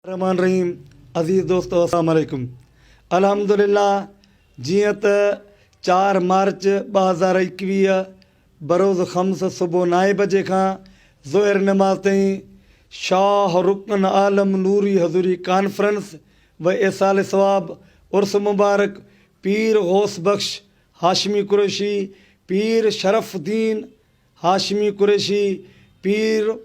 रहमान रहीम। अज़ीज़ दोस्तों अस्सलाम वालेकुम। अल्हम्दुलिल्लाह जियां त 4 मार्च 2021 बरोज़ ख़म्स सुबुह 9 बजे खां ज़ोहर नमाज़ ताईं शाह रुकन आलम नूरी हज़ूरी कॉन्फ्रेंस व एसाल सवाब उर्स मुबारक पीर गौस बख्श हाशमी कुरैशी, पीर शरफ़ुद्दीन हाशमी कुरैशी, पीर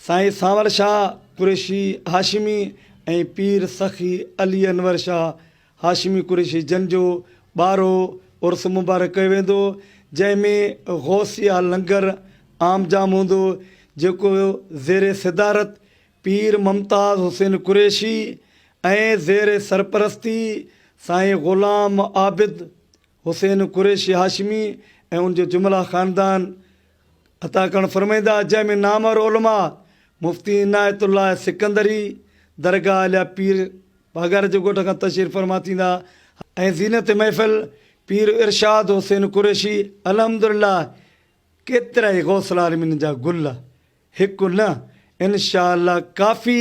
साईं सांवर शाह कुरैशी हाशिमी ऐं पीर सखी अली अनवर शाह हाशिमी कुरैशी जन जो 12 उर्स मुबारक कयो वेंदो, जंहिंमें गौसिया लंगर आम जाम हूंदो जेको ज़ेर सदारत पीर मुमताज़ हुसैन कुरैशी ऐं ज़ेर सरपरस्ती साईं ग़ुलाम आबिद हुसैन कुरैशी हाशिमी ऐं उनजो जुमिला ख़ानदान अता करणु फरमाईंदा, जंहिंमें नामवर उलमा मुफ़्ती इनायतुल्लाह सिकंदरी दरगाह अलिया पीर भागार जे ॻोठ खां तशरीफ़ फरमा थींदा ऐं ज़ीनत महफ़िल पीर इरशाद हुसैन कुरैशी। अल्हम्दुलिल्लाह केतिरा ई गौसल आलमीन जा गुल हिकु न इंशा अल्लाह काफ़ी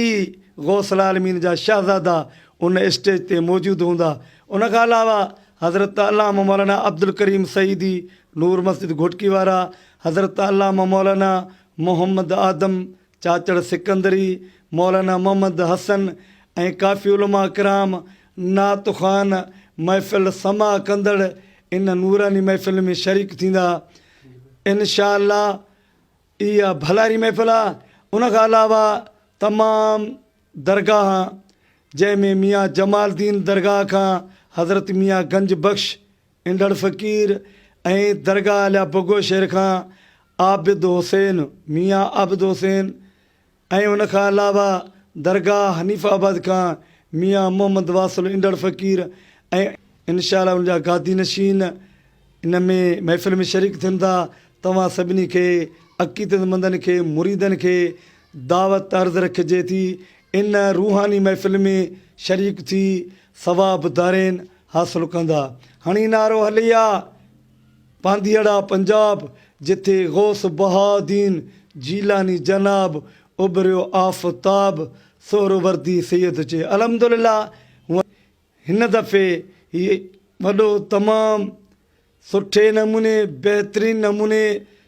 गौसल आलमीन जा शहज़ादा उन स्टेज ते मौजूदु हूंदा। उन खां अलावा हज़रत अल्लामा मौलाना अब्दुल करीम सईदी नूर मस्जिद घोटकी वारा, हज़रत अल्लामा मौलाना मोहम्मद आदम चाचड़ सिकंदरी, मौलाना मोहम्मद हसन ऐं काफ़ी उलमा किराम नात ख़ान महफ़िल समा कंदड़ इन नूरानी महफ़िल में शरीक थींदा। इंशा अल्लाह इहा भलारी महफ़िल आहे। उन खां अलावा तमामु दरगाह जंहिंमें मियाँ जमालदीन दरगाह खां हज़रत मियाँ गंज बख़्श इंदड़ फ़क़ीर ऐं दरगाह अलिया बगो शहर खां आबिद हुसैन मियाँ आबिद हुसैन ऐं उन खां अलावा दरगाह हनीफ़ाबाद खां मियाँ मोहम्मद वासिल इंदड़ फ़क़ीर ऐं इंशा अल्लाह उनजा गादी नशीन इन में महफ़िल में शरीक थियनि था। तव्हां सभिनी खे अक़ीदतमंदनि खे मुरीदनि खे दावत अर्ज़ु रखिजे थी इन रूहानी महफ़िल में शरीक थी सवाब दारेन हासिल कंदा। हणी नारो हलिया पांधीअड़ा पंजाब जिथे गौस बहादीन जीलानी जनाब उभरियो आफ़ताब सोहरवर्दी सैयद चे। अल्हम्दुलिल्लाह हिन दफ़े हीअ वॾो तमामु सुठे नमूने बहितरीन नमूने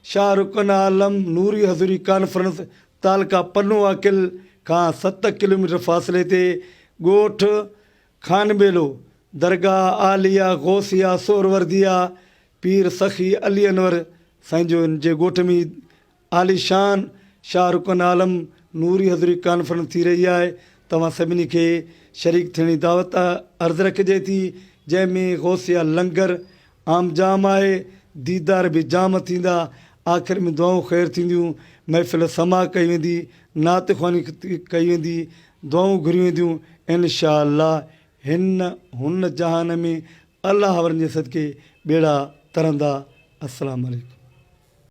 शाहरुखन आलम नूरी हज़ूरी कॉन्फ्रेंस तालका पन्नू आकिल खां 7 किलोमीटर फ़ासिले ते ॻोठ खानबेलो दरगाह आलिया गौसिया सोहरवर्दिया पीर सखी अली अनवर साईं जो इन जे ॻोठ में आलीशान शाहरुखन आलम नूरी हज़ूरी कॉन्फ्रेंस थी रही आहे। तव्हां सभिनी खे शरीक थियण जी दावत अर्ज़ु रखिजे थी, जंहिंमें गौसिया लंगर आम जाम आहे, दीदार बि जाम थींदा, आख़िर में दुआऊं ख़ैरु थींदियूं, महफ़िल समा कई वेंदी, नात ख़्वानी कई वेंदी, दुआऊं घुरियूं वेंदियूं इंशा अल्लाह। हुन जहान में अल्लाह वारनि जे सदिके ॿेड़ा तरंदा। अस्सलामु अलैकुम।